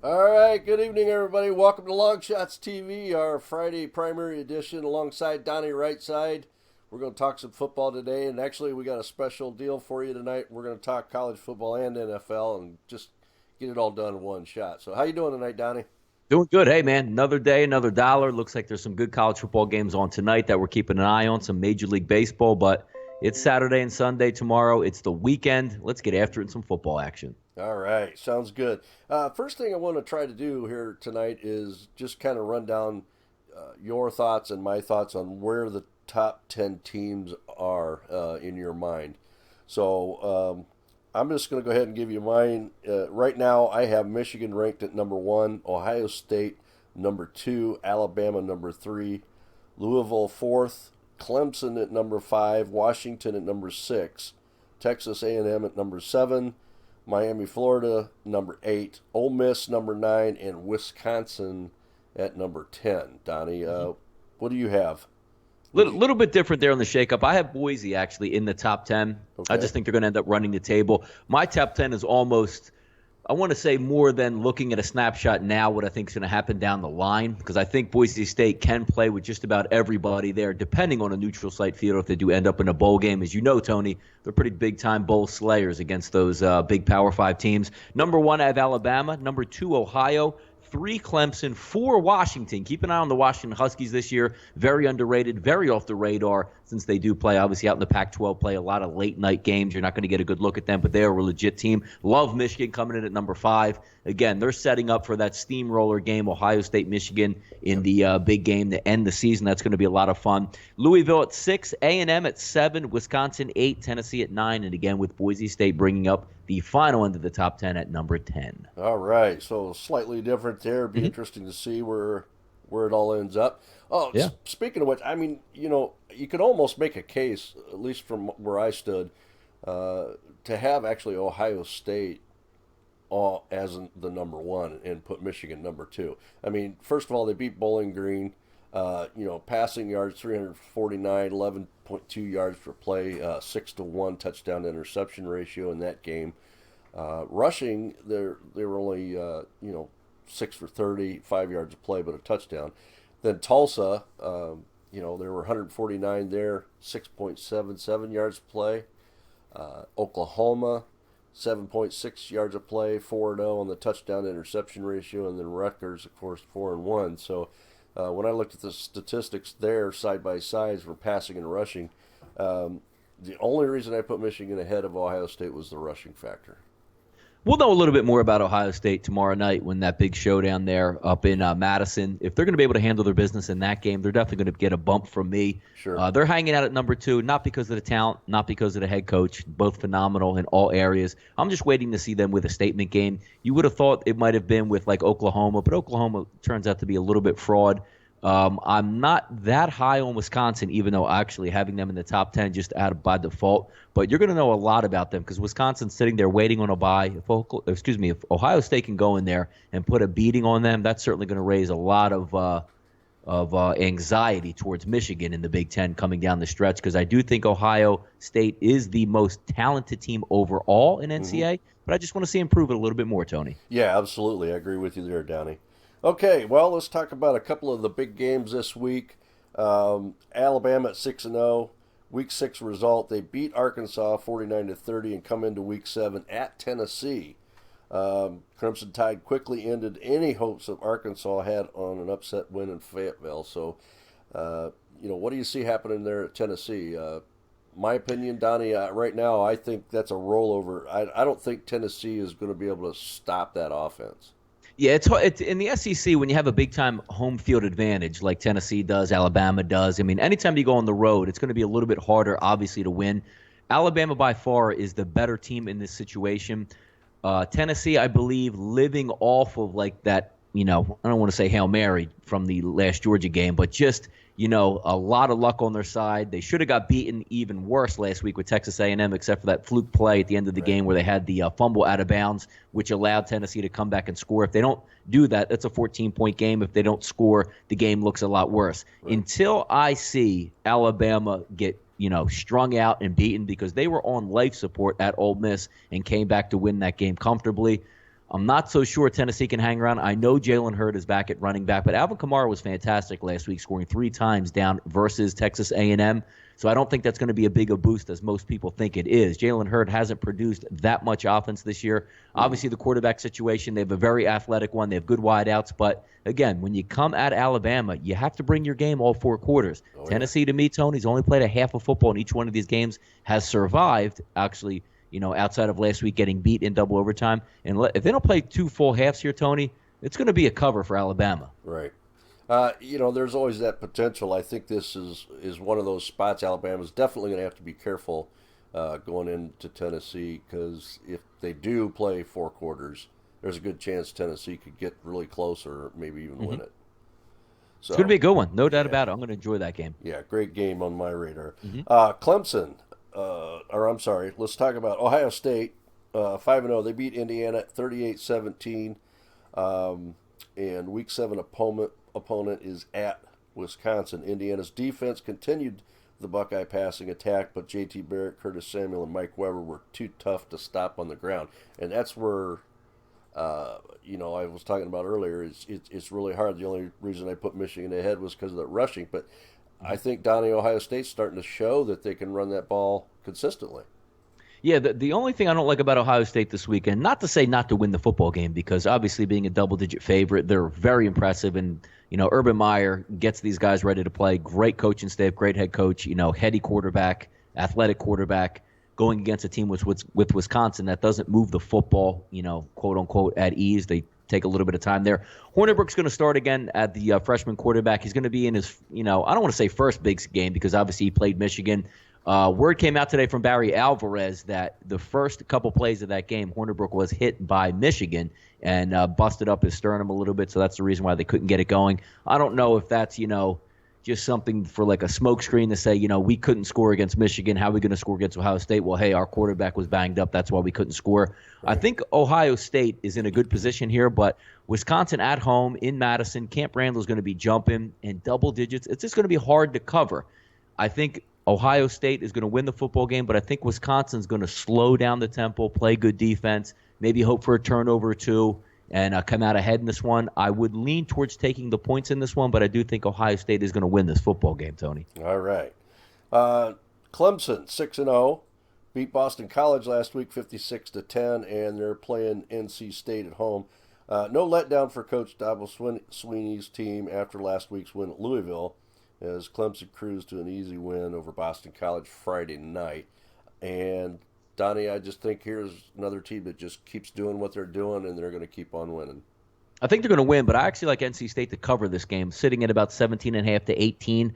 All right, good evening, everybody. Welcome to LongShots TV, our Friday primary edition, alongside Donnie Rightside. We're going to talk some football today, and actually, we got a special deal for you tonight. We're going to talk college football and NFL, and just get it all done in one shot. So, how you doing tonight, Donnie? Doing good. Hey, man, another day, another dollar. Looks like there's some good college football games on tonight that we're keeping an eye on, some Major League Baseball, but it's Saturday and Sunday tomorrow. It's the weekend. Let's get after it in some football action. All right, sounds good. First thing I want to try to do here tonight is just kind of run down your thoughts and my thoughts on where the top 10 teams are in your mind. So I'm just going to go ahead and give you mine. Right now, I have Michigan ranked at number one, Ohio State number two, Alabama number three, Louisville fourth, Clemson at number five, Washington at number six, Texas A&M at number seven, Miami, Florida, number 8, Ole Miss, number 9, and Wisconsin at number 10. Donnie, what do you have? Little bit different there on the shakeup. I have Boise actually in the top 10. I Okay. just think they're going to end up running the table. My top 10 is almost, I want to say more than looking at a snapshot now, what I think is going to happen down the line, because I think Boise State can play with just about everybody there, depending on a neutral site field if they do end up in a bowl game. As you know, Tony, they're pretty big-time bowl slayers against those big Power 5 teams. Number one, I have Alabama. Number two, Ohio. Three, Clemson. Four, Washington. Keep an eye on the Washington Huskies this year. Very underrated, very off the radar since they do play, obviously, out in the Pac-12, play a lot of late-night games. You're not going to get a good look at them, but they are a legit team. Love Michigan coming in at number five. Again, they're setting up for that steamroller game, Ohio State, Michigan, in the big game to end the season. That's going to be a lot of fun. Louisville at 6, A&M at 7, Wisconsin 8, Tennessee at 9, and again with Boise State bringing up the final end of the top 10 at number 10. All right, so slightly different there. It'd be Mm-hmm. interesting to see where it all ends up. Oh, Yeah. speaking of which, I mean, you could almost make a case, at least from where I stood, to have actually Ohio State all as the number one and put Michigan number two. I mean, first of all, they beat Bowling Green. Passing yards 349, 11.2 yards per play, 6-1 touchdown to interception ratio in that game. Rushing, they were only 6 for 30, 5 yards of play, but a touchdown. Then Tulsa, there were 149 there, 6.77 yards of play. Oklahoma, 7.6 yards of play, 4-0 on the touchdown to interception ratio, and then Rutgers, of course, 4-1. So when I looked at the statistics there side by side for passing and rushing, the only reason I put Michigan ahead of Ohio State was the rushing factor. We'll know a little bit more about Ohio State tomorrow night when that big showdown there up in Madison. If they're going to be able to handle their business in that game, they're definitely going to get a bump from me. Sure. They're hanging out at number two, not because of the talent, not because of the head coach, both phenomenal in all areas. I'm just waiting to see them with a statement game. You would have thought it might have been with like Oklahoma, but Oklahoma turns out to be a little bit fraud. I'm not that high on Wisconsin, even though actually having them in the top 10 just out of by default. But you're going to know a lot about them because Wisconsin's sitting there waiting on a bye. If Ohio State can go in there and put a beating on them, that's certainly going to raise a lot of anxiety towards Michigan in the Big Ten coming down the stretch because I do think Ohio State is the most talented team overall in NCAA. But I just want to see improve it a little bit more, Tony. Yeah, absolutely. I agree with you there, Downey. Okay, well, let's talk about a couple of the big games this week. Alabama at 6-0, Week 6 result. They beat Arkansas 49-30 and come into Week 7 at Tennessee. Crimson Tide quickly ended any hopes that Arkansas had on an upset win in Fayetteville. So, what do you see happening there at Tennessee? My opinion, Donnie, right now, I think that's a rollover. I don't think Tennessee is going to be able to stop that offense. Yeah, it's in the SEC when you have a big-time home field advantage like Tennessee does, Alabama does. I mean, anytime you go on the road, it's going to be a little bit harder, obviously, to win. Alabama by far is the better team in this situation. Tennessee, I believe, living off of like that, I don't want to say Hail Mary from the last Georgia game, but just a lot of luck on their side. They should have got beaten even worse last week with Texas A&M, except for that fluke play at the end of the game where they had the fumble out of bounds, which allowed Tennessee to come back and score. If they don't do that, that's a 14-point game. If they don't score, the game looks a lot worse. Right. Until I see Alabama get strung out and beaten because they were on life support at Ole Miss and came back to win that game comfortably. I'm not so sure Tennessee can hang around. I know Jalen Hurd is back at running back, but Alvin Kamara was fantastic last week, scoring 3 times down versus Texas A&M. So I don't think that's going to be a big a boost as most people think it is. Jalen Hurd hasn't produced that much offense this year. Obviously, the quarterback situation, they have a very athletic one. They have good wideouts. But, again, when you come at Alabama, you have to bring your game all 4 quarters. Tennessee, to me, Tony's only played a half of football in each one of these games, has survived, actually, outside of last week getting beat in double overtime. And if they don't play 2 full halves here, Tony, it's going to be a cover for Alabama. Right. There's always that potential. I think this is one of those spots Alabama's definitely going to have to be careful going into Tennessee, because if they do play 4 quarters, there's a good chance Tennessee could get really close or maybe even win it. So, it's going to be a good one. No doubt about it. I'm going to enjoy that game. Yeah, great game on my radar. Clemson, let's talk about Ohio State, 5-0. They beat Indiana 38-17. And Week 7 opponent is at Wisconsin. Indiana's defense continued the Buckeye passing attack, but J.T. Barrett, Curtis Samuel, and Mike Weber were too tough to stop on the ground. And that's where, I was talking about earlier, it's really hard. The only reason I put Michigan ahead was because of the rushing. But I think Donnie, Ohio State's starting to show that they can run that ball consistently. Yeah, the only thing I don't like about Ohio State this weekend, not to say not to win the football game, because obviously being a double-digit favorite, they're very impressive. And, Urban Meyer gets these guys ready to play. Great coaching staff, great head coach, heady quarterback, athletic quarterback, going against a team with Wisconsin that doesn't move the football, quote-unquote, at ease. They take a little bit of time there. Hornibrook's going to start again at the freshman quarterback. He's going to be in his, I don't want to say first big game, because obviously he played Michigan. Word came out today from Barry Alvarez that the first couple plays of that game, Hornibrook was hit by Michigan and busted up his sternum a little bit, so that's the reason why they couldn't get it going. I don't know if that's, just something for like a smokescreen to say, we couldn't score against Michigan. How are we going to score against Ohio State? Well, hey, our quarterback was banged up. That's why we couldn't score. Right. I think Ohio State is in a good position here, but Wisconsin at home in Madison, Camp Randall's going to be jumping in double digits. It's just going to be hard to cover. I think Ohio State is going to win the football game, but I think Wisconsin's going to slow down the tempo, play good defense, maybe hope for a turnover or 2, and come out ahead in this one. I would lean towards taking the points in this one, but I do think Ohio State is going to win this football game, Tony. All right. Clemson, 6-0, beat Boston College last week 56-10, and they're playing NC State at home. No letdown for Coach Dabo Swinney's team after last week's win at Louisville, as Clemson cruised to an easy win over Boston College Friday night. And, Donnie, I just think here's another team that just keeps doing what they're doing, and they're going to keep on winning. I think they're going to win, but I actually like NC State to cover this game, sitting at about 17.5 to 18.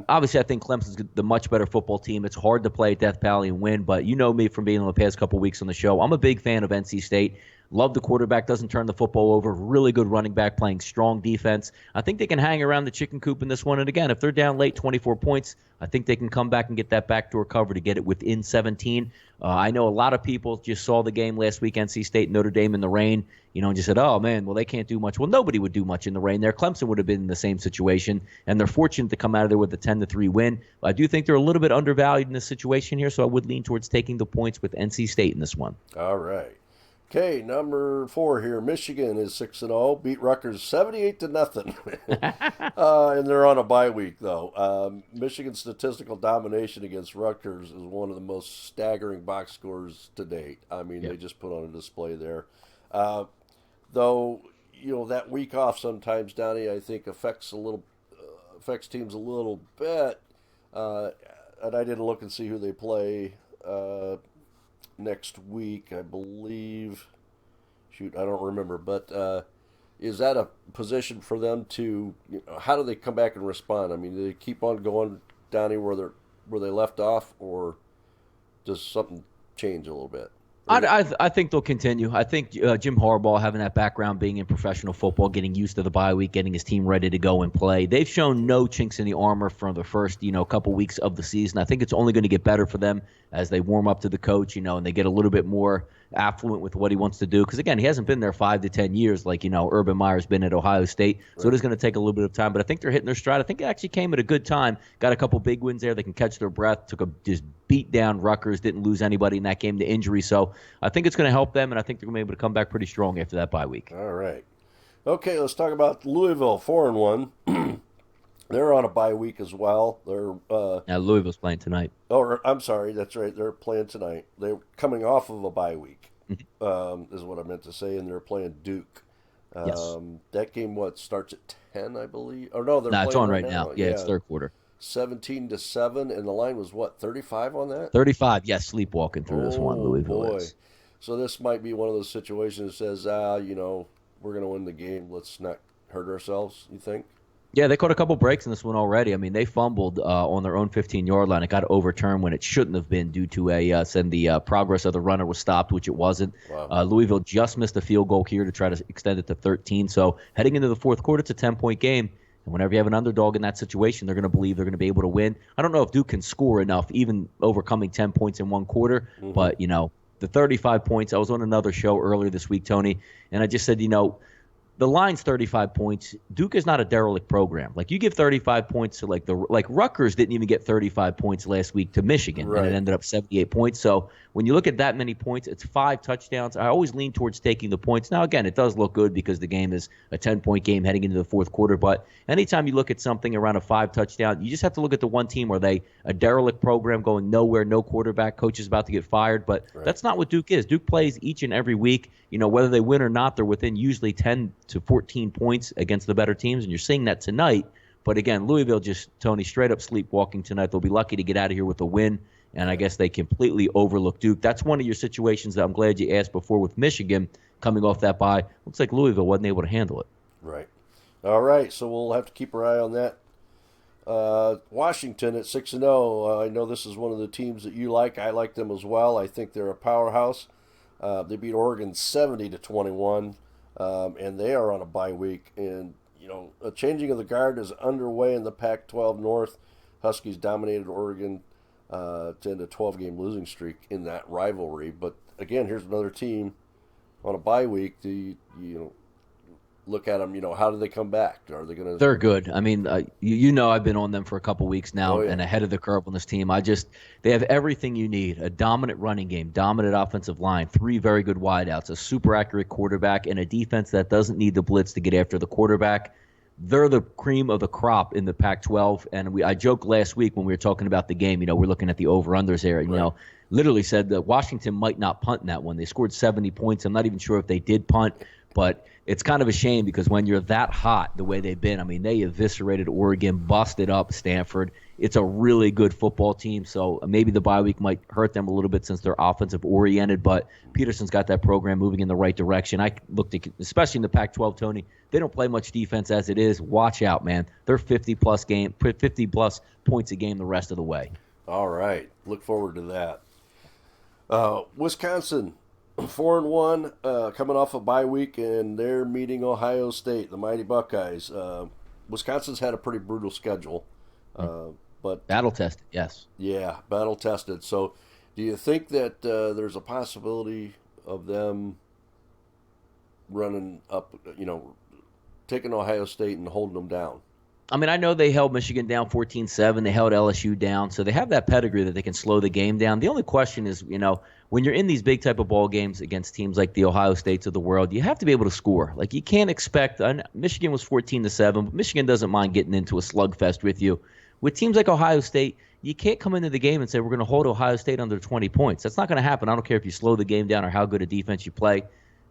Obviously, I think Clemson's the much better football team. It's hard to play at Death Valley and win, but you know me from being on the past couple weeks on the show. I'm a big fan of NC State. Love the quarterback, doesn't turn the football over. Really good running back, playing strong defense. I think they can hang around the chicken coop in this one. And again, if they're down late 24 points, I think they can come back and get that backdoor cover to get it within 17. I know a lot of people just saw the game last week, NC State, Notre Dame in the rain, and just said, oh, man, well, they can't do much. Well, nobody would do much in the rain there. Clemson would have been in the same situation, and they're fortunate to come out of there with a 10-3 win. I do think they're a little bit undervalued in this situation here, so I would lean towards taking the points with NC State in this one. All right. Okay, number 4 here. Michigan is 6-0, beat Rutgers 78-0, and they're on a bye week though. Michigan's statistical domination against Rutgers is one of the most staggering box scores to date. I mean, They just put on a display there. Though that week off sometimes, Donnie, I think affects teams a little bit. And I didn't look and see who they play next week, I believe. Shoot, I don't remember. But is that a position for them to? How do they come back and respond? I mean, do they keep on going, Donnie, where they left off, or does something change a little bit? I think they'll continue. I think Jim Harbaugh, having that background, being in professional football, getting used to the bye week, getting his team ready to go and play. They've shown no chinks in the armor from the first, couple weeks of the season. I think it's only going to get better for them as they warm up to the coach, and they get a little bit more affluent with what he wants to do. Because, again, he hasn't been there 5 to 10 years like, Urban Meyer's been at Ohio State. Right. So it is going to take a little bit of time. But I think they're hitting their stride. I think it actually came at a good time. Got a couple big wins there. They can catch their breath. Took a just beat down Rutgers, didn't lose anybody in that game to injury. So I think it's going to help them, and I think they're going to be able to come back pretty strong after that bye week. All right. Okay, let's talk about Louisville, 4-1. They're on a bye week as well. They're Now Louisville's playing tonight. oh, I'm sorry, that's right. They're playing tonight. They're coming off of a bye week, is what I meant to say, and they're playing Duke. Yes. That game starts at 10, I believe. Oh no, they're No, playing it's on right right now. now. Yeah, it's third quarter. 17-7, and the line was what, 35 on that? 35. Yes, sleepwalking through this one. Oh Louisville boy. is. So this might be one of those situations that says, we're going to win the game. Let's not hurt ourselves, you think? Yeah, they caught a couple breaks in this one already. I mean, they fumbled on their own 15-yard line. It got overturned when it shouldn't have been due to the progress of the runner was stopped, which it wasn't. Wow. Louisville just missed a field goal here to try to extend it to 13. So heading into the fourth quarter, it's a 10-point game. And whenever you have an underdog in that situation, they're going to believe they're going to be able to win. I don't know if Duke can score enough, even overcoming 10 points in one quarter. Mm-hmm. But, the 35 points, I was on another show earlier this week, Tony, and I just said, the line's 35 points. Duke is not a derelict program. Like, you give 35 points to like Rutgers didn't even get 35 points last week to Michigan, right, and it ended up 78 points. So when you look at that many points, it's 5 touchdowns. I always lean towards taking the points. Now, again, it does look good because the game is a 10-point game heading into the fourth quarter. But anytime you look at something around a 5 touchdown, you just have to look at the one team. Are they a derelict program going nowhere, no quarterback, coach is about to get fired? But that's not what Duke is. Duke plays each and every week. Whether they win or not, they're within usually 10 to 14 points against the better teams, and you're seeing that tonight. But again, Louisville just, Tony, straight up sleepwalking tonight. They'll be lucky to get out of here with a win, and I guess they completely overlook Duke. That's one of your situations that I'm glad you asked before with Michigan coming off that bye. Looks like Louisville wasn't able to handle it. Right. All right, so we'll have to keep our eye on that. Washington at 6-0. I know this is one of the teams that you like. I like them as well. I think they're a powerhouse. They beat Oregon 70-21, and they are on a bye week. And a changing of the guard is underway in the Pac-12 North. Huskies dominated Oregon to end a 12-game losing streak in that rivalry. But again, here's another team on a bye week. Do you look at them? How do they come back? Are they going to? They're good. I mean, I've been on them for a couple weeks now, and ahead of the curve on this team. They have everything you need: a dominant running game, dominant offensive line, 3 very good wideouts, a super accurate quarterback, and a defense that doesn't need the blitz to get after the quarterback. They're the cream of the crop in the Pac-12, and I joked last week when we were talking about the game. We're looking at the over/unders here. Right. Literally said that Washington might not punt in that one. They scored 70 points. I'm not even sure if they did punt, but it's kind of a shame because when you're that hot the way they've been, I mean, they eviscerated Oregon, busted up Stanford. It's a really good football team, so maybe the bye week might hurt them a little bit since they're offensive-oriented, but Peterson's got that program moving in the right direction. I looked at, especially in the Pac-12, Tony, they don't play much defense as it is. Watch out, man. They're 50-plus points a game the rest of the way. All right. Look forward to that. Wisconsin, 4-1, coming off a bye week, and they're meeting Ohio State, the Mighty Buckeyes. Wisconsin's had a pretty brutal schedule, but battle tested, yes. Yeah, battle tested. So, do you think that there's a possibility of them running up, taking Ohio State and holding them down? I mean, I know they held Michigan down 14-7. They held LSU down. So they have that pedigree that they can slow the game down. The only question is, when you're in these big type of ball games against teams like the Ohio States of the world, you have to be able to score. Like, you can't expect Michigan was 14-7, but Michigan doesn't mind getting into a slugfest with you. With teams like Ohio State, you can't come into the game and say we're going to hold Ohio State under 20 points. That's not going to happen. I don't care if you slow the game down or how good a defense you play.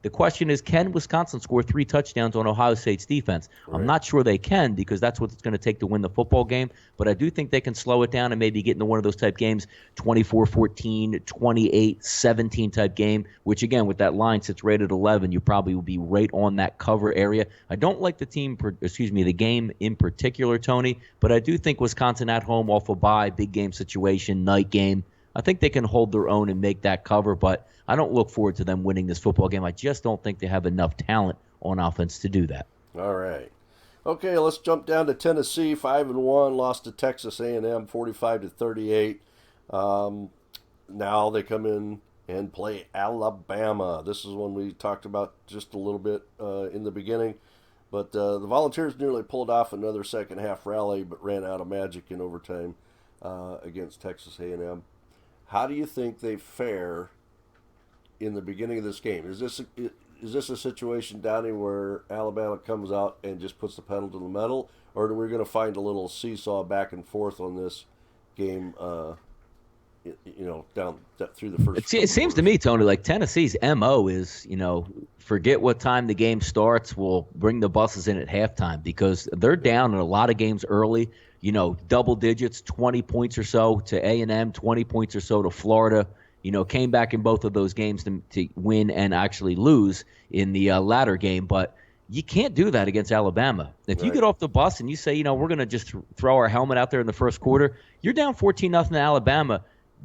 The question is, can Wisconsin score 3 touchdowns on Ohio State's defense? Right. I'm not sure they can because that's what it's going to take to win the football game. But I do think they can slow it down and maybe get into one of those type games, 24-14, 28-17 type game, which, again, with that line sits right at 11, you probably will be right on that cover area. I don't like the game in particular, Tony, but I do think Wisconsin at home off a bye, big game situation, night game, I think they can hold their own and make that cover, but I don't look forward to them winning this football game. I just don't think they have enough talent on offense to do that. All right. Okay, let's jump down to Tennessee, 5-1, lost to Texas A&M 45-38. Now they come in and play Alabama. This is one we talked about just a little bit in the beginning. But the Volunteers nearly pulled off another second half rally, but ran out of magic in overtime against Texas A&M. How do you think they fare in the beginning of this game? Is this a situation, Donnie, where Alabama comes out and just puts the pedal to the metal, or are we going to find a little seesaw back and forth on this game? Down through the first. It seems to me, Tony, like Tennessee's MO is, forget what time the game starts. We'll bring the buses in at halftime because they're down in a lot of games early. Double digits, 20 points or so to A&M, 20 points or so to Florida. Came back in both of those games to win and actually lose in the latter game. But you can't do that against Alabama. If you get off the bus and you say, we're going to just throw our helmet out there in the first quarter, you're down 14-0 to Alabama.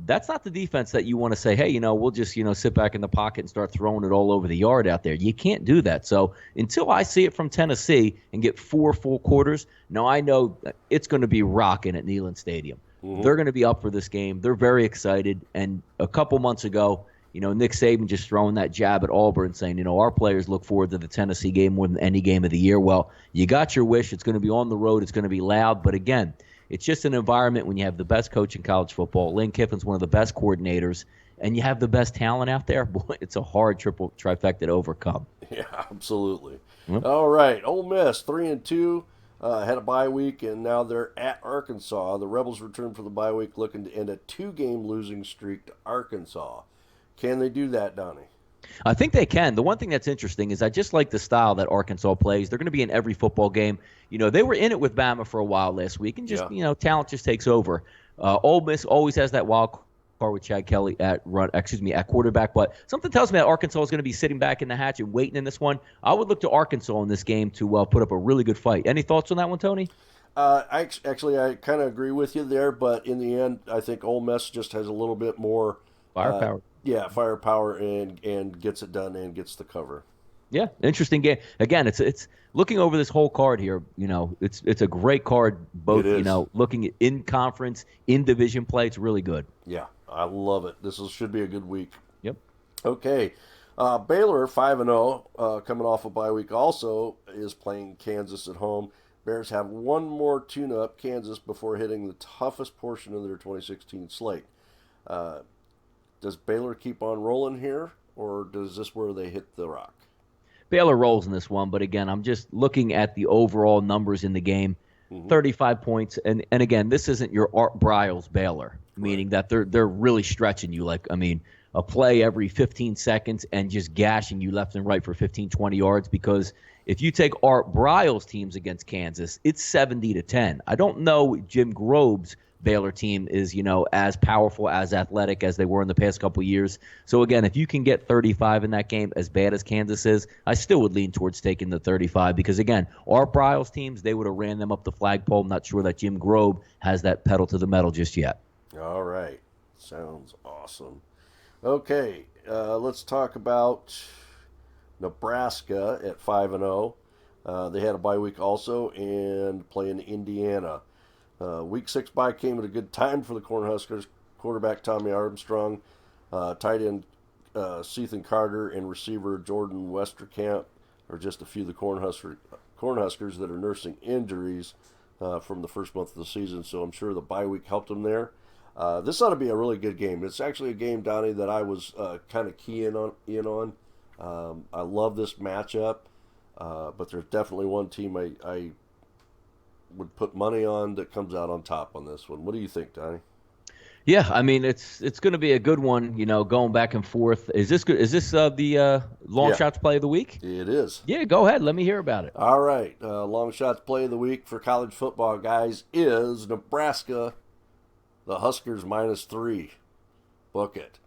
That's not the defense that you want to say, hey, we'll just, sit back in the pocket and start throwing it all over the yard out there. You can't do that. So until I see it from Tennessee and get 4 full quarters, now I know it's going to be rocking at Neyland Stadium. Mm-hmm. They're going to be up for this game. They're very excited. And a couple months ago, Nick Saban just throwing that jab at Auburn saying, our players look forward to the Tennessee game more than any game of the year. Well, you got your wish. It's going to be on the road. It's going to be loud. But again, it's just an environment when you have the best coach in college football. Lane Kiffin's one of the best coordinators, and you have the best talent out there. Boy, it's a hard trifecta to overcome. Yeah, absolutely. Mm-hmm. All right, Ole Miss 3-2, had a bye week, and now they're at Arkansas. The Rebels return for the bye week, looking to end a 2-game losing streak to Arkansas. Can they do that, Donnie? I think they can. The one thing that's interesting is I just like the style that Arkansas plays. They're going to be in every football game. They were in it with Bama for a while last week, and just, talent just takes over. Ole Miss always has that wild card with Chad Kelly at quarterback, but something tells me that Arkansas is going to be sitting back in the hatch and waiting in this one. I would look to Arkansas in this game to put up a really good fight. Any thoughts on that one, Tony? I kind of agree with you there, but in the end, I think Ole Miss just has a little bit more firepower. Firepower and gets it done and gets the cover. Yeah, interesting game. Again, it's looking over this whole card here. It's a great card. Both looking at in conference, in division play, it's really good. Yeah, I love it. Should be a good week. Yep. Okay, Baylor 5-0, coming off a bye week, also is playing Kansas at home. Bears have one more tune-up, Kansas, before hitting the toughest portion of their 2016 slate. Does Baylor keep on rolling here, or does this where they hit the rock? Baylor rolls in this one, but again, I'm just looking at the overall numbers in the game. 35 points, and again, this isn't your Art Briles Baylor, meaning that they're really stretching you. A play every 15 seconds and just gashing you left and right for 15, 20 yards. Because if you take Art Briles teams against Kansas, it's 70-10. I don't know Jim Grobe's Baylor team is, as powerful, as athletic as they were in the past couple years. So, again, if you can get 35 in that game, as bad as Kansas is, I still would lean towards taking the 35 because, again, Art Briles teams, they would have ran them up the flagpole. I'm not sure that Jim Grobe has that pedal to the metal just yet. All right. Sounds awesome. Okay, let's talk about Nebraska at 5-0. They had a bye week also and playing Indiana. Week 6 bye came at a good time for the Cornhuskers. Quarterback Tommy Armstrong, tight end Sethan Carter, and receiver Jordan Westerkamp are just a few of the Cornhuskers that are nursing injuries from the first month of the season. So I'm sure the bye week helped them there. This ought to be a really good game. It's actually a game, Donnie, that I was kind of keying on. I love this matchup, but there's definitely one team I would put money on that comes out on top on this one. What do you think, Donnie? Yeah, I mean it's going to be a good one. Going back and forth. Is this good? Is this the long shots play of the week? It is. Yeah, go ahead. Let me hear about it. All right, long shots play of the week for college football guys is Nebraska. The Huskers -3. Book it.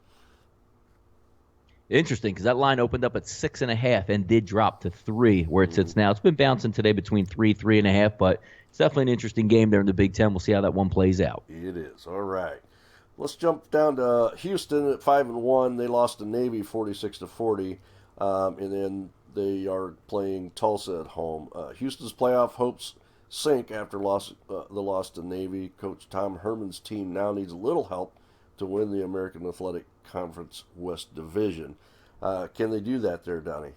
Interesting, because that line opened up at 6.5 and did drop to 3, where it sits now. It's been bouncing today between 3.5, but it's definitely an interesting game there in the Big Ten. We'll see how that one plays out. It is. All right. Let's jump down to Houston at 5-1. They lost to Navy 46-40, and then they are playing Tulsa at home. Houston's playoff hopes sink after the loss to Navy. Coach Tom Herman's team now needs a little help to win the American Athletic Conference West Division. Can they do that there, Donnie?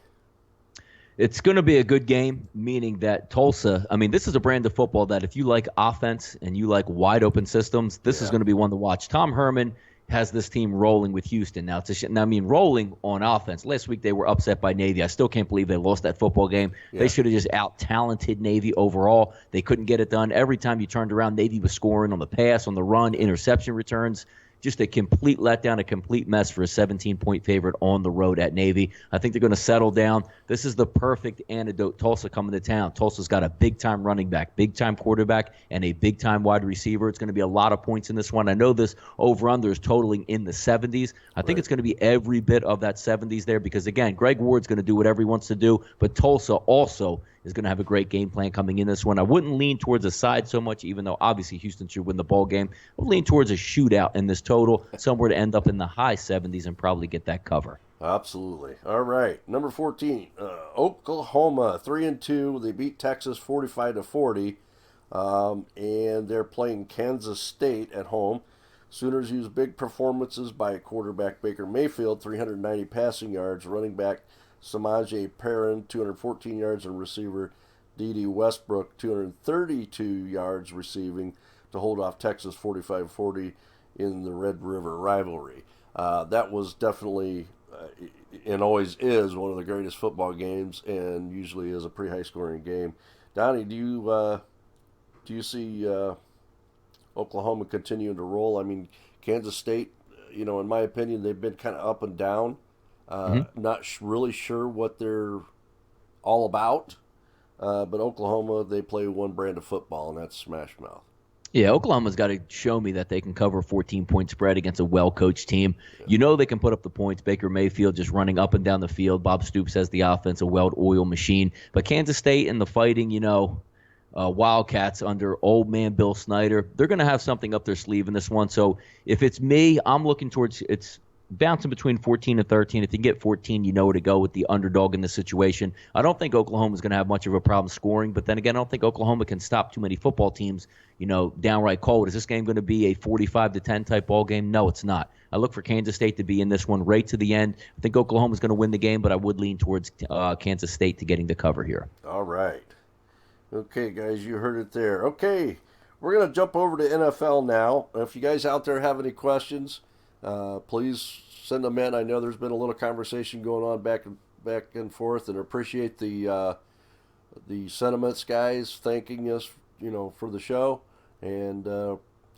It's going to be a good game, meaning that Tulsa, I mean, this is a brand of football that if you like offense and you like wide open systems, this is going to be one to watch. Tom Herman, has this team rolling with Houston. Now, I mean, rolling on offense. Last week they were upset by Navy. I still can't believe they lost that football game. Yeah. They should have just out-talented Navy overall. They couldn't get it done. Every time you turned around, Navy was scoring on the pass, on the run, interception returns. Just a complete letdown, a complete mess for a 17-point favorite on the road at Navy. I think they're going to settle down. This is the perfect antidote. Tulsa coming to town. Tulsa's got a big-time running back, big-time quarterback, and a big-time wide receiver. It's going to be a lot of points in this one. I know this over-under is totaling in the 70s. I think it's going to be every bit of that 70s there because, again, Greg Ward's going to do whatever he wants to do, but Tulsa also is going to have a great game plan coming in this one. I wouldn't lean towards a side so much, even though obviously Houston should win the ball game. I would lean towards a shootout in this total, somewhere to end up in the high 70s and probably get that cover. Absolutely. All right, number 14, Oklahoma 3-2. They beat Texas 45-40, and they're playing Kansas State at home. Sooners use big performances by quarterback Baker Mayfield, 390 passing yards, running back Samaje Perrin, 214 yards, and receiver D.D. Westbrook, 232 yards receiving to hold off Texas 45-40 in the Red River rivalry. That was definitely, and always is, one of the greatest football games, and usually is a pretty high-scoring game. Donnie, do you see Oklahoma continuing to roll? I mean, Kansas State, in my opinion, they've been kind of up and down. Not really sure what they're all about, but Oklahoma, they play one brand of football, and that's smash mouth. Yeah, Oklahoma's got to show me that they can cover a 14-point spread against a well-coached team. Yeah. You know they can put up the points. Baker Mayfield just running up and down the field. Bob Stoops has the offense, a well-oiled machine. But Kansas State and the fighting, Wildcats under old man Bill Snyder, they're going to have something up their sleeve in this one. So if it's me, I'm looking towards it's bouncing between 14 and 13. If you can get 14, you know where to go with the underdog in this situation. I don't think Oklahoma's going to have much of a problem scoring, but then again, I don't think Oklahoma can stop too many football teams, downright cold. Is this game going to be a 45-10 type ball game? No, it's not. I look for Kansas State to be in this one right to the end. I think Oklahoma's going to win the game, but I would lean towards Kansas State to getting the cover here. All right. Okay, guys, you heard it there. Okay, we're going to jump over to NFL now. If you guys out there have any questions, please send them in. I know there's been a little conversation going on back and forth, and appreciate the sentiments, guys, thanking us, for the show. And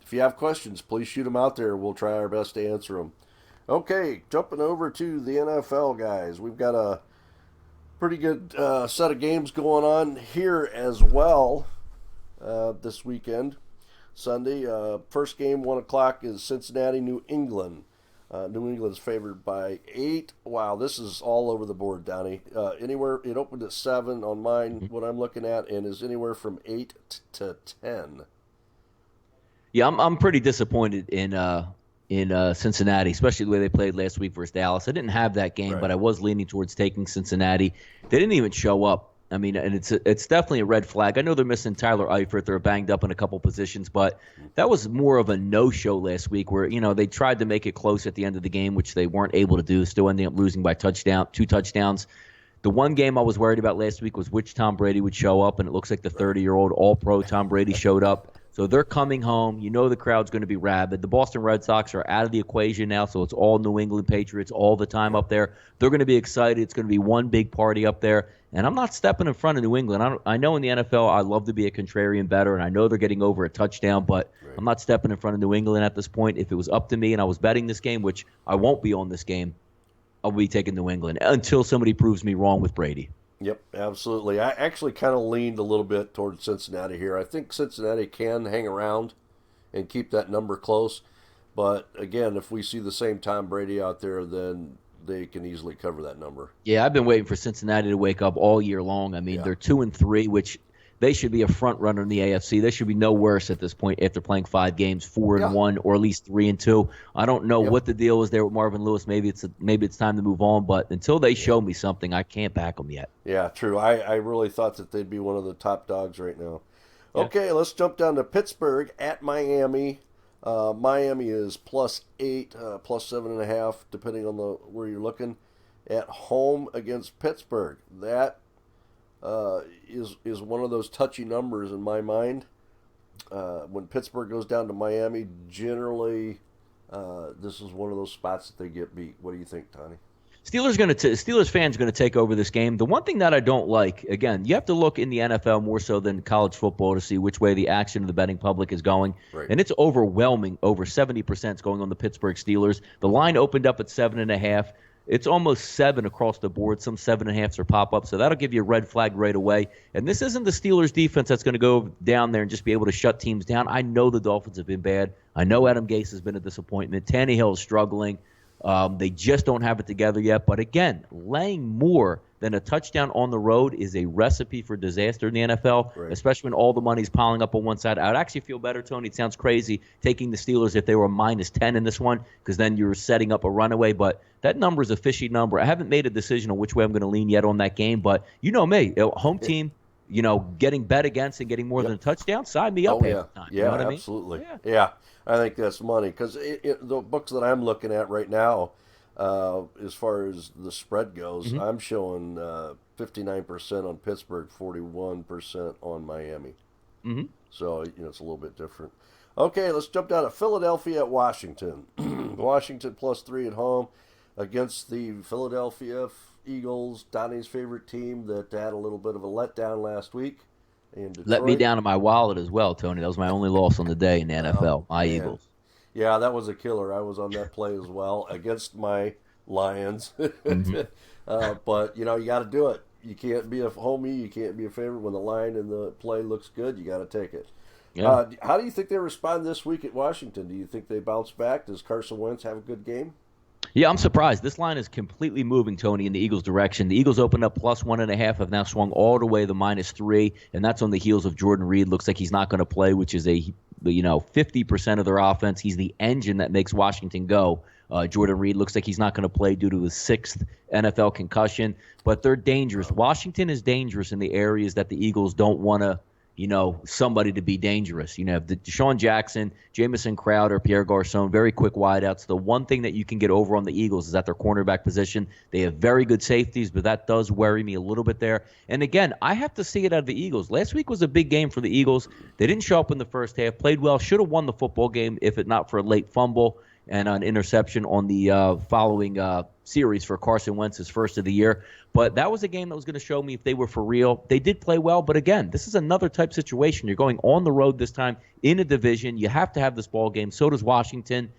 if you have questions, please shoot them out there. We'll try our best to answer them. Okay, jumping over to the NFL, guys. We've got a pretty good set of games going on here as well this weekend. Sunday, first game, 1 o'clock, is Cincinnati, New England. New England's favored by 8. Wow, this is all over the board, Donnie. Anywhere, it opened at 7 on mine, what I'm looking at, and is anywhere from 8 to 10. Yeah, I'm pretty disappointed in Cincinnati, especially the way they played last week versus Dallas. I didn't have that game, but I was leaning towards taking Cincinnati. They didn't even show up. I mean, and it's definitely a red flag. I know they're missing Tyler Eifert. They're banged up in a couple positions, but that was more of a no-show last week where, they tried to make it close at the end of the game, which they weren't able to do, still ending up losing by 2 touchdowns. The one game I was worried about last week was which Tom Brady would show up, and it looks like the 30-year-old all-pro Tom Brady showed up. So they're coming home. The crowd's going to be rabid. The Boston Red Sox are out of the equation now, so it's all New England Patriots all the time up there. They're going to be excited. It's going to be one big party up there. And I'm not stepping in front of New England. I know in the NFL I love to be a contrarian bettor, and I know they're getting over a touchdown, but I'm not stepping in front of New England at this point. If it was up to me and I was betting this game, which I won't be on this game, I'll be taking New England until somebody proves me wrong with Brady. Yep, absolutely. I actually kind of leaned a little bit towards Cincinnati here. I think Cincinnati can hang around and keep that number close. But, again, if we see the same Tom Brady out there, then they can easily cover that number. Yeah, I've been waiting for Cincinnati to wake up all year long. I mean, they're 2-3, which they should be a front runner in the AFC. They should be no worse at this point after playing 5 games, 4-1, or at least 3-2. I don't know what the deal is there with Marvin Lewis. Maybe it's time to move on, but until they show me something, I can't back them yet. Yeah, true. I really thought that they'd be one of the top dogs right now. Okay, let's jump down to Pittsburgh at Miami. Miami is +8, +7.5, depending on where you're looking. At home against Pittsburgh, that is one of those touchy numbers in my mind. When Pittsburgh goes down to Miami, generally this is one of those spots that they get beat. What do you think, Tony? Steelers fans going to take over this game. The one thing that I don't like, again, you have to look in the NFL more so than college football to see which way the action of the betting public is going, Right. and it's overwhelming. Over 70% is going on the Pittsburgh Steelers. The line opened up at 7.5. It's almost 7 across the board. Some 7.5s are pop up, so that'll give you a red flag right away. And this isn't the Steelers defense that's going to go down there and just be able to shut teams down. I know the Dolphins have been bad. I know Adam Gase has been a disappointment. Tannehill is struggling. They just don't have it together yet. But again, laying more than a touchdown on the road is a recipe for disaster in the NFL, Right. especially when all the money's piling up on one side. I would actually feel better, Tony. It sounds crazy taking the Steelers if they were -10 in this one, because then you're setting up a runaway. But that number is a fishy number. I haven't made a decision on which way I'm going to lean yet on that game. But you know me, home team, getting bet against and getting more than a touchdown, sign me up Oh, yeah. half the time. Yeah, You know what I mean? absolutely. Yeah. I think that's money because the books that I'm looking at right now, as far as the spread goes, I'm showing 59% on Pittsburgh, 41% on Miami. Mm-hmm. So, it's a little bit different. Okay, let's jump down to Philadelphia at Washington. Washington +3 at home against the Philadelphia Eagles, Donnie's favorite team that had a little bit of a letdown last week in Detroit. Let me down to my wallet as well, Tony. That was my only loss on the day in the NFL. My man. Eagles. Yeah, that was a killer. I was on that play as well against my Lions. But, you got to do it. You can't be a homie. You can't be a favorite. When the line and the play looks good, you got to take it. Yeah. How do you think they respond this week at Washington? Do you think they bounce back? Does Carson Wentz have a good game? Yeah, I'm surprised. This line is completely moving, Tony, in the Eagles' direction. The Eagles opened up +1.5, have now swung all the way to -3, and that's on the heels of Jordan Reed. Looks like he's not going to play, which is 50% of their offense. He's the engine that makes Washington go. Jordan Reed looks like he's not going to play due to his 6th NFL concussion, but they're dangerous. Washington is dangerous in the areas that the Eagles don't want to, somebody to be dangerous. Deshaun Jackson, Jamison Crowder, Pierre Garcon, very quick wideouts. The one thing that you can get over on the Eagles is at their cornerback position. They have very good safeties, but that does worry me a little bit there. And again, I have to see it out of the Eagles. Last week was a big game for the Eagles. They didn't show up in the first half, played well, should have won the football game if it not for a late fumble and an interception on the following series for Carson Wentz's first of the year. But that was a game that was going to show me if they were for real. They did play well, but again, this is another type situation. You're going on the road this time in a division. You have to have this ball game. So does Washington.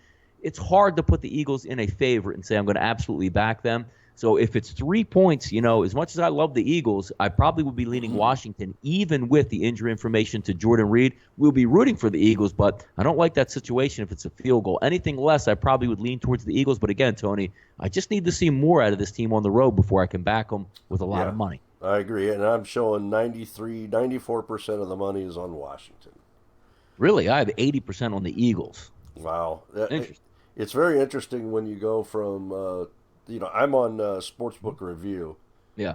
It's hard to put the Eagles in a favorite and say I'm going to absolutely back them. So if it's 3 points, as much as I love the Eagles, I probably would be leaning Washington, even with the injury information to Jordan Reed. We'll be rooting for the Eagles, but I don't like that situation if it's a field goal. Anything less, I probably would lean towards the Eagles. But again, Tony, I just need to see more out of this team on the road before I can back them with a lot of money. I agree, and I'm showing 94% of the money is on Washington. Really? I have 80% on the Eagles. Wow. Interesting. It's very interesting when you go from I'm on Sportsbook Review. Yeah.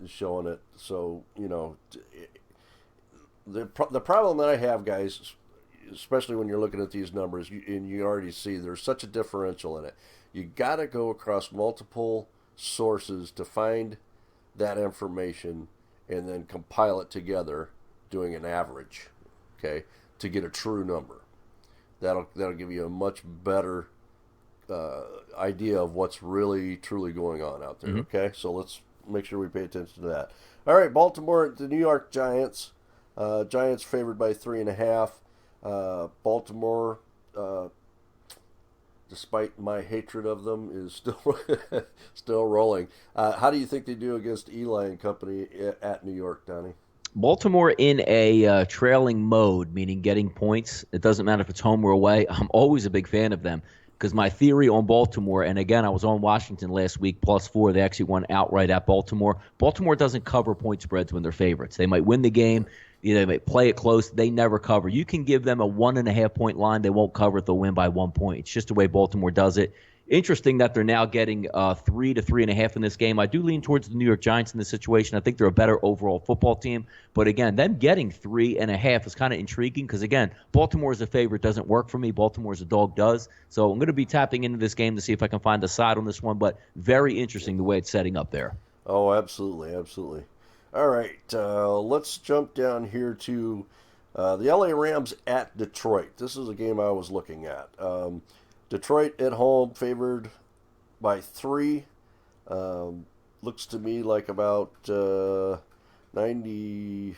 Showing it. So, the problem that I have, guys, especially when you're looking at these numbers, and you already see there's such a differential in it. You got to go across multiple sources to find that information and then compile it together, doing an average, okay, to get a true number. That'll give you a much better idea of what's really truly going on out there. Okay, so let's make sure we pay attention to that. All right, Baltimore, the New York Giants. Giants favored by 3.5. Baltimore, despite my hatred of them, is still rolling. How do you think they do against Eli and company at New York, Donnie? Baltimore in a trailing mode, meaning getting points. It doesn't matter if it's home or away. I'm always a big fan of them because my theory on Baltimore, and again, I was on Washington last week, +4. They actually won outright at Baltimore. Baltimore doesn't cover point spreads when they're favorites. They might win the game. They might play it close. They never cover. You can give them a 1.5-point line. They won't cover it. They'll win by 1 point. It's just the way Baltimore does it. Interesting that they're now getting 3 to 3.5 in this game. I do lean towards the New York Giants in this situation. I think they're a better overall football team. But again, them getting 3.5 is kind of intriguing because, again, Baltimore as a favorite doesn't work for me. Baltimore as a dog does. So I'm going to be tapping into this game to see if I can find a side on this one. But very interesting the way it's setting up there. Oh, absolutely, absolutely. All right, let's jump down here to the LA Rams at Detroit. This is a game I was looking at. Detroit at home favored by 3. Looks to me like about 90%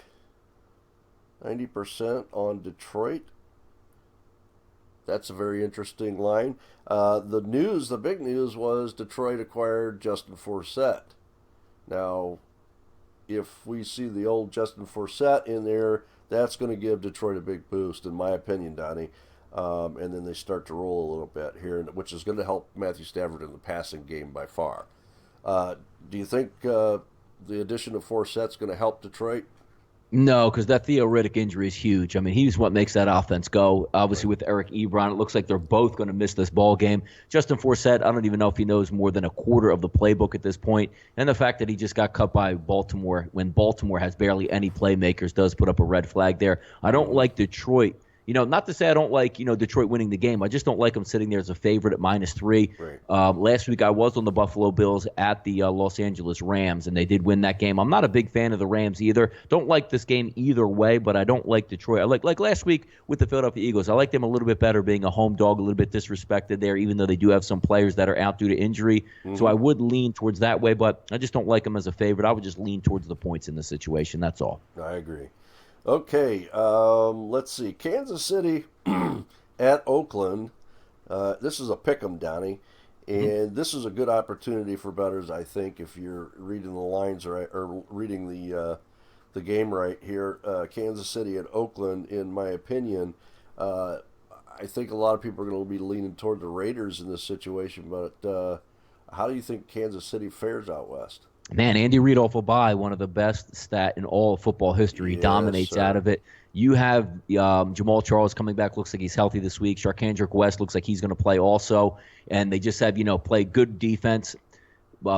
on Detroit. That's a very interesting line. The big news was Detroit acquired Justin Forsett. Now, if we see the old Justin Forsett in there, that's going to give Detroit a big boost, in my opinion, Donnie. And then they start to roll a little bit here, which is going to help Matthew Stafford in the passing game by far. Do you think the addition of Forsett's going to help Detroit? No, because that Theo Riddick injury is huge. I mean, he's what makes that offense go. Obviously, with Eric Ebron, it looks like they're both going to miss this ball game. Justin Forsett, I don't even know if he knows more than a quarter of the playbook at this point. And the fact that he just got cut by Baltimore when Baltimore has barely any playmakers does put up a red flag there. I don't like Detroit. Not to say I don't like, Detroit winning the game. I just don't like them sitting there as a favorite at -3. Right. Last week I was on the Buffalo Bills at the Los Angeles Rams, and they did win that game. I'm not a big fan of the Rams either. Don't like this game either way, but I don't like Detroit. I like last week with the Philadelphia Eagles. I like them a little bit better being a home dog, a little bit disrespected there, even though they do have some players that are out due to injury. Mm-hmm. So I would lean towards that way, but I just don't like them as a favorite. I would just lean towards the points in this situation. That's all. I agree. Okay, let's see. Kansas City at Oakland. This is a pick'em, Donnie, and this is a good opportunity for bettors, I think, if you're reading the lines right or reading the game right here. Kansas City at Oakland, in my opinion, I think a lot of people are going to be leaning toward the Raiders in this situation. But how do you think Kansas City fares out west? Man, Andy Reid off a bye, one of the best stat in all of football history. He dominates out of it. You have Jamal Charles coming back. Looks like he's healthy this week. Sharkandrick West looks like he's going to play also. And they just have, play good defense.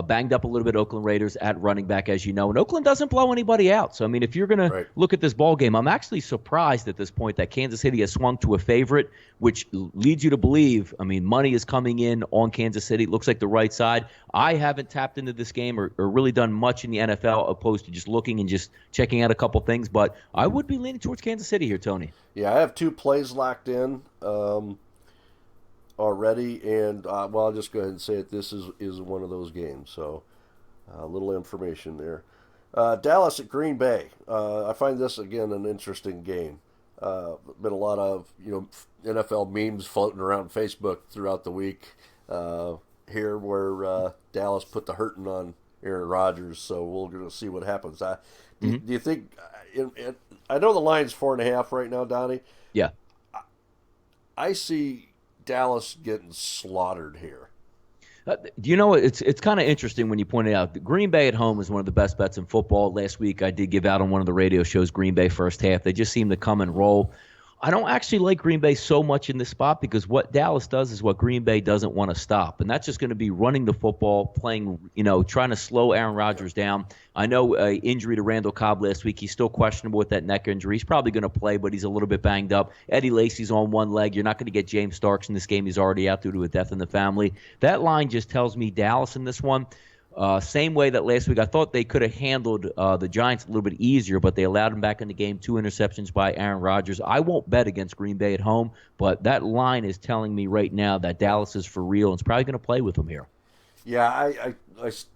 Banged up a little bit, Oakland Raiders at running back, as you know. And Oakland doesn't blow anybody out. So, I mean, if you're going to look at this ball game, I'm actually surprised at this point that Kansas City has swung to a favorite, which leads you to believe, money is coming in on Kansas City. It looks like the right side. I haven't tapped into this game or really done much in the NFL opposed to just looking and just checking out a couple things. But I would be leaning towards Kansas City here, Tony. Yeah, I have 2 plays locked in already, and I'll just go ahead and say it. This is one of those games, so a little information there. Dallas at Green Bay. I find this again an interesting game. Been a lot of NFL memes floating around Facebook throughout the week here, where Dallas put the hurting on Aaron Rodgers. So we're going to see what happens. Do you think? I know the line's 4.5 right now, Donnie. Yeah, I see Dallas getting slaughtered here. It's kind of interesting when you point it out. Green Bay at home is one of the best bets in football. Last week I did give out on one of the radio shows Green Bay first half. They just seem to come and roll. I don't actually like Green Bay so much in this spot because what Dallas does is what Green Bay doesn't want to stop. And that's just going to be running the football, playing, trying to slow Aaron Rodgers down. I know injury to Randall Cobb last week. He's still questionable with that neck injury. He's probably going to play, but he's a little bit banged up. Eddie Lacy's on one leg. You're not going to get James Starks in this game. He's already out due to a death in the family. That line just tells me Dallas in this one. Same way that last week I thought they could have handled the Giants a little bit easier, but they allowed them back in the game. 2 interceptions by Aaron Rodgers. I won't bet against Green Bay at home, but that line is telling me right now that Dallas is for real and is probably going to play with them here. Yeah, I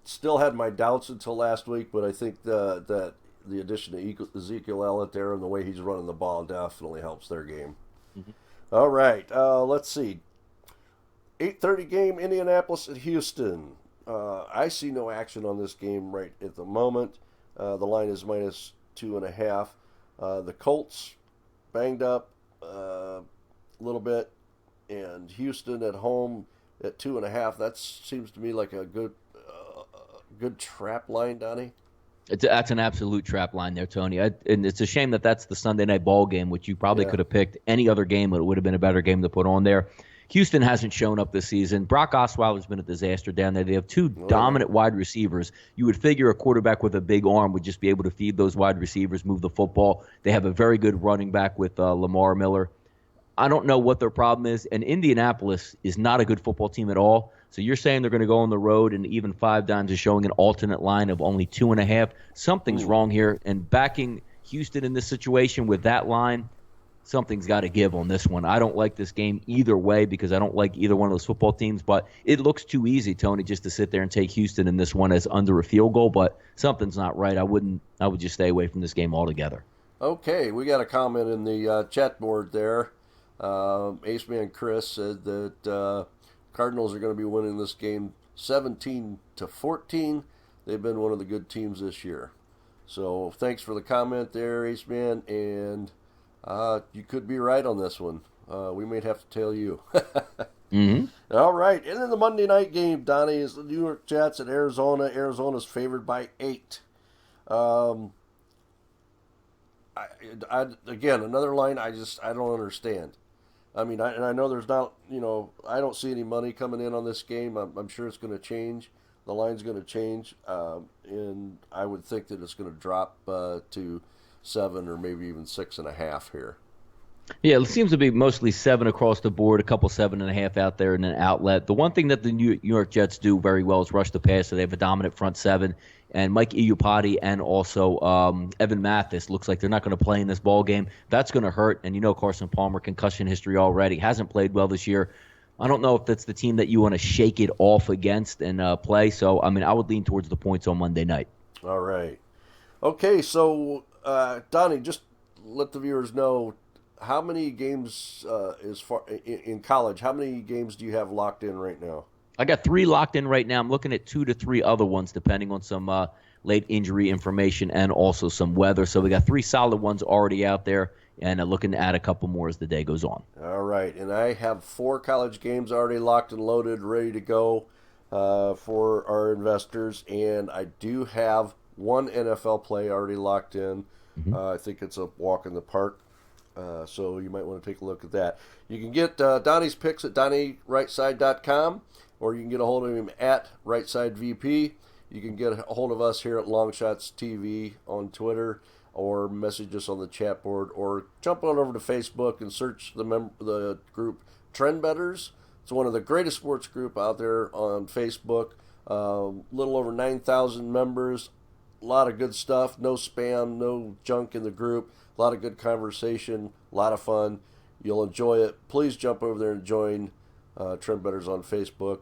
still had my doubts until last week, but I think that the addition of Ezekiel Elliott there and the way he's running the ball definitely helps their game. Mm-hmm. All right, let's see. 8:30 game, Indianapolis at Houston. I see no action on this game right at the moment. The line is -2.5. The Colts banged up a little bit, and Houston at home at 2.5. That seems to me like a good trap line, Donnie. That's an absolute trap line there, Tony. And it's a shame that that's the Sunday night ball game, which you probably could have picked any other game, but it would have been a better game to put on there. Houston hasn't shown up this season. Brock Osweiler's been a disaster down there. They have 2 dominant wide receivers. You would figure a quarterback with a big arm would just be able to feed those wide receivers, move the football. They have a very good running back with Lamar Miller. I don't know what their problem is, and Indianapolis is not a good football team at all. So you're saying they're going to go on the road, and even 5 dimes is showing an alternate line of only 2.5. Something's wrong here, and backing Houston in this situation with that line, something's got to give on this one. I don't like this game either way because I don't like either one of those football teams, but it looks too easy, Tony, just to sit there and take Houston in this one as under a field goal, but something's not right. I would just stay away from this game altogether. Okay, we got a comment in the chat board there. Ace Man Chris said that Cardinals are going to be winning this game 17-14. They've been one of the good teams this year. So thanks for the comment there, Ace Man, and you could be right on this one. We may have to tell you. Mm-hmm. All right, and then the Monday night game, Donnie, is the New York Jets at Arizona. Arizona's favored by 8. Again, another line I don't understand. I mean, I know there's not, I don't see any money coming in on this game. I'm sure it's going to change. The line's going to change, and I would think that it's going to drop to 7 or maybe even 6.5 here. Yeah, it seems to be mostly 7 across the board, a couple 7.5 out there in an outlet. The one thing that the New York Jets do very well is rush the pass, so they have a dominant front 7. And Mike Iupati and also Evan Mathis looks like they're not going to play in this ball game. That's going to hurt, and Carson Palmer, concussion history already, hasn't played well this year. I don't know if that's the team that you want to shake it off against and play. So, I mean, I would lean towards the points on Monday night. All right. Okay, so, Donnie, just let the viewers know, how many games in college, how many games do you have locked in right now? I got 3 locked in right now. I'm looking at 2 to 3 other ones, depending on some late injury information and also some weather. So we got 3 solid ones already out there, and looking to add a couple more as the day goes on. All right, and I have 4 college games already locked and loaded, ready to go for our investors, and I do have 1 NFL play already locked in. Mm-hmm. I think it's a walk in the park. So you might want to take a look at that. You can get Donnie's picks at DonnieRightside.com, or you can get a hold of him at RightSideVP. You can get a hold of us here at LongShots TV on Twitter, or message us on the chat board, or jump on over to Facebook and search the group Trend Betters. It's one of the greatest sports group out there on Facebook. Little over 9,000 members. A lot of good stuff. No spam, no junk in the group. A lot of good conversation, a lot of fun. You'll enjoy it. Please jump over there and join Trend Betters on Facebook.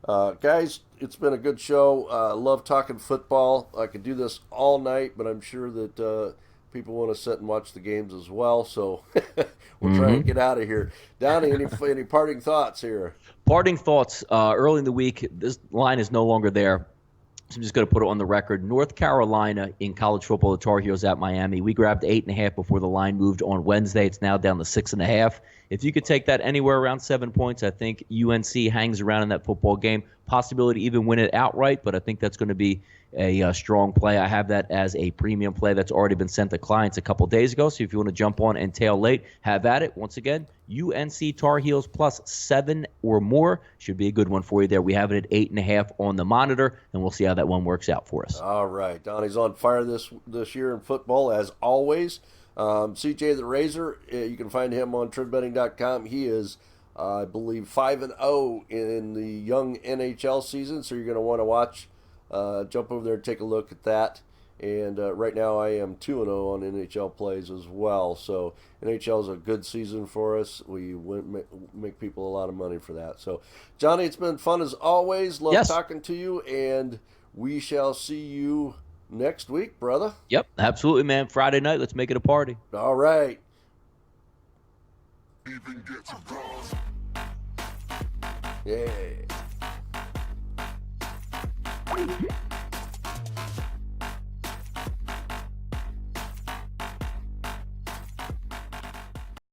Guys, it's been a good show. Love talking football. I could do this all night, but I'm sure that people want to sit and watch the games as well. So we're trying to get out of here. Donnie, any parting thoughts here? Parting thoughts. Early in the week, this line is no longer there. So I'm just going to put it on the record. North Carolina in college football, the Tar Heels at Miami. We grabbed 8.5 before the line moved on Wednesday. It's now down to 6.5. If you could take that anywhere around 7 points, I think UNC hangs around in that football game. Possibility to even win it outright, but I think that's going to be a strong play. I have that as a premium play that's already been sent to clients a couple days ago. So if you want to jump on and tail late, have at it. Once again, UNC Tar Heels plus 7 or more should be a good one for you there. We have it at 8.5 on the monitor, and we'll see how that one works out for us. All right. Donnie's on fire this year in football, as always. CJ the Razor, you can find him on trendbetting.com. He is, I believe, 5-0 in the young NHL season, so you're going to want to watch. Jump over there and take a look at that. And right now I am 2-0 on NHL plays as well. So NHL is a good season for us. We make people a lot of money for that. So, Johnny, it's been fun as always. Love talking to you, and we shall see you next week, brother. Yep, absolutely, man. Friday night, let's make it a party. All right. Yeah.